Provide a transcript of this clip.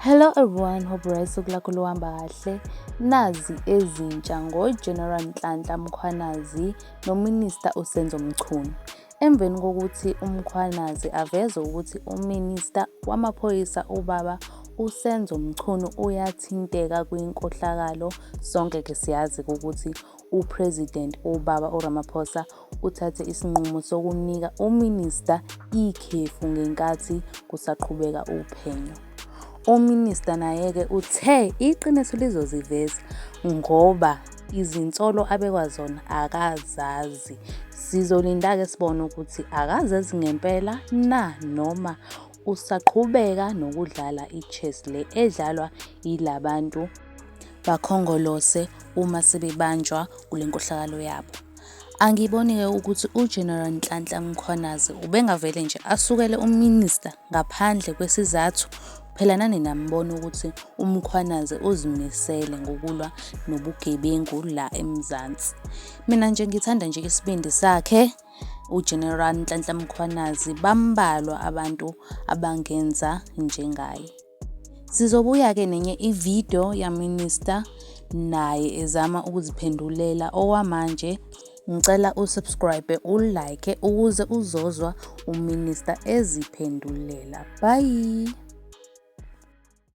Hello everyone, hope usuku lakho luhamba kahle. Nazi ezintsha ngoGeneral Nhlanhla Mkhwanazi noMinister uSenzo Mchunu. Emveni kokuthi uMkhwanazi aveze ukuthi uMinister wamaphoyisa ubaba uSenzo Mchunu uyathinteka kwinkohlakalo, sonke ke siyazi ukuthi uPresident ubaba uRamaphosa uthathe isinqumo sokunika uMinister ikhefu ngenkathi kusaqhubeka uphenyo. UMinister naye-ke uthe iqiniso lizoziveza ngoba izinsolo abekwazona akazazi. Sizolinda-ke sibone ukuthi akazazi ngempela na noma usaqhubeka nokudlala i-chess le edlalwa yilabantu bakhongolose uma sebebanjwa kule nkohlakalo yabo. Angiboni-ke ukuthi uGeneral Nhlanhla Mkhwanazi ubengavele nje asukele uMinister ngaphandle kwesizathu. Phela nani nambona ukuthi uMkhwanazi uzimisele ngokulwa nobugebengu la eMzansi. Mina nje ngithanda nje isibindi sakhe uGeneral Nhlanhla Mkhwanazi, bambalwa abantu abangenza njengaye. Sizobuya-ke nenye ivideo yaMinister naye ezama ukuziphendulela. Okwamanje ngicela usubscribe, ulike ukuze uzozwa uMinister eziphendulela. Bye.